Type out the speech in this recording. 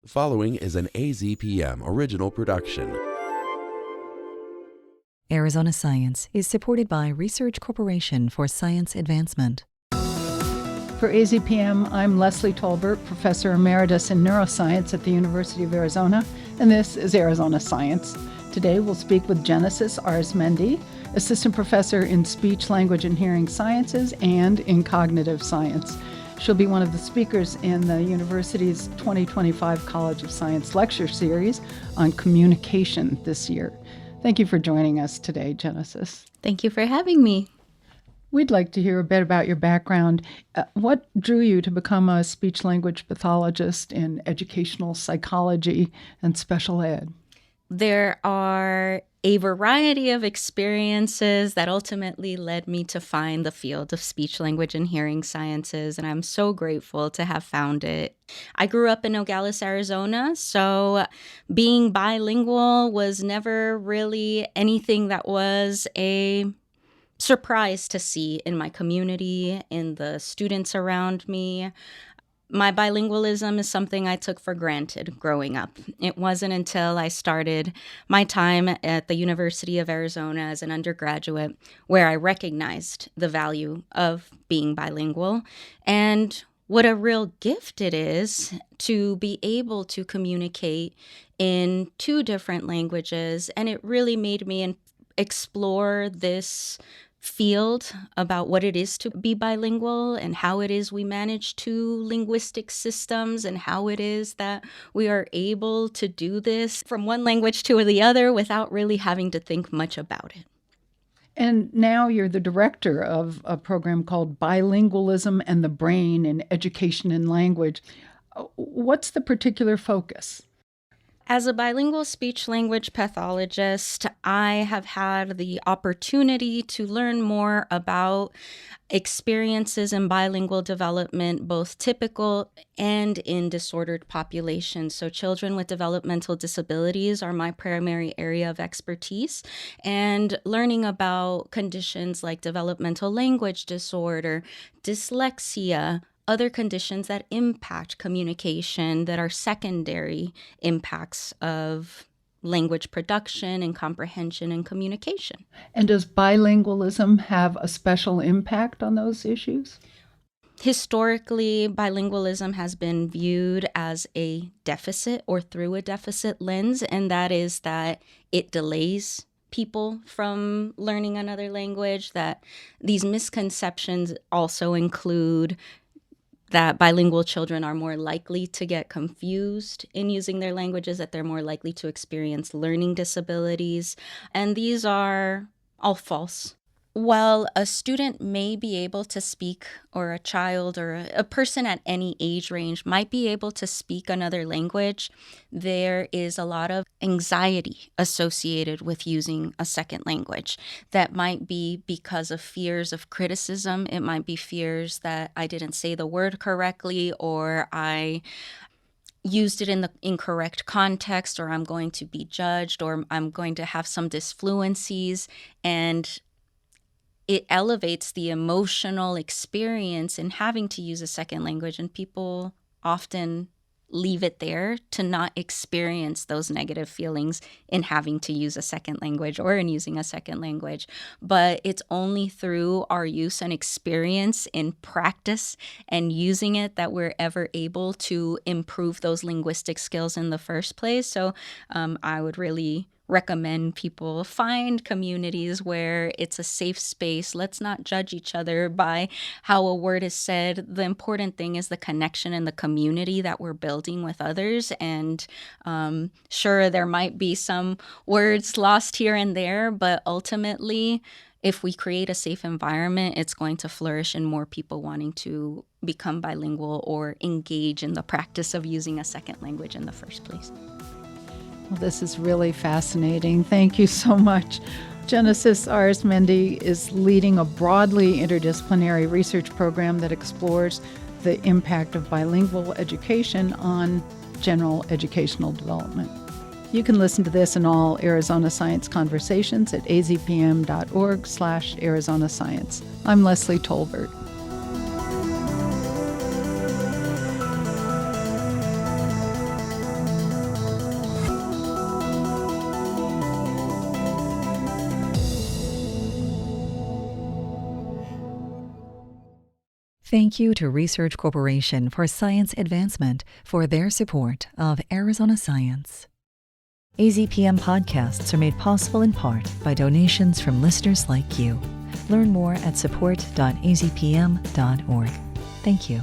The following is an AZPM original production. Arizona Science is supported by Research Corporation for Science Advancement. For AZPM, I'm Leslie Tolbert, Professor Emeritus in Neuroscience at the University of Arizona, and this is Arizona Science. Today we'll speak with Genesis Arizmendi, Assistant Professor in Speech, Language, and Hearing Sciences and in Cognitive Science. She'll be one of the speakers in the university's 2025 College of Science lecture series on communication this year. Thank you for joining us today, Genesis. Thank you for having me. We'd like to hear a bit about your background. What drew you to become a speech-language pathologist in educational psychology and special ed? There are a variety of experiences that ultimately led me to find the field of speech, language, and hearing sciences, and I'm so grateful to have found it. I grew up in Nogales, Arizona, so being bilingual was never really anything that was a surprise to see in my community, in the students around me. My bilingualism is something I took for granted growing up. It wasn't until I started my time at the University of Arizona as an undergraduate where I recognized the value of being bilingual and what a real gift it is to be able to communicate in two different languages. And it really made me explore this field about what it is to be bilingual and how it is we manage two linguistic systems and how it is that we are able to do this from one language to the other without really having to think much about it. And now you're the director of a program called Bilingualism and the Brain in Education and Language. What's the particular focus? As a bilingual speech-language pathologist, I have had the opportunity to learn more about experiences in bilingual development, both typical and in disordered populations. So children with developmental disabilities are my primary area of expertise, and learning about conditions like developmental language disorder, dyslexia, other conditions that impact communication that are secondary impacts of language production and comprehension and communication. And does bilingualism have a special impact on those issues? Historically, bilingualism has been viewed as a deficit or through a deficit lens, and that is that it delays people from learning another language, that these misconceptions also include that bilingual children are more likely to get confused in using their languages, that they're more likely to experience learning disabilities. And these are all false. While a student may be able to speak, or a child or a person at any age range might be able to speak another language, there is a lot of anxiety associated with using a second language. That might be because of fears of criticism. It might be fears that I didn't say the word correctly, or I used it in the incorrect context, or I'm going to be judged, or I'm going to have some disfluencies. And it elevates the emotional experience in having to use a second language, and people often leave it there to not experience those negative feelings in having to use a second language or in using a second language. But it's only through our use and experience in practice and using it that we're ever able to improve those linguistic skills in the first place. So I would really recommend people find communities where it's a safe space. Let's not judge each other by how a word is said. The important thing is the connection and the community that we're building with others. And sure, there might be some words lost here and there, but ultimately, if we create a safe environment, it's going to flourish in more people wanting to become bilingual or engage in the practice of using a second language in the first place. Well, this is really fascinating. Thank you so much. Genesis Arizmendi is leading a broadly interdisciplinary research program that explores the impact of bilingual education on general educational development. You can listen to this and all Arizona Science conversations at azpm.org/Arizona Science. I'm Leslie Tolbert. Thank you to Research Corporation for Science Advancement for their support of Arizona Science. AZPM podcasts are made possible in part by donations from listeners like you. Learn more at support.azpm.org. Thank you.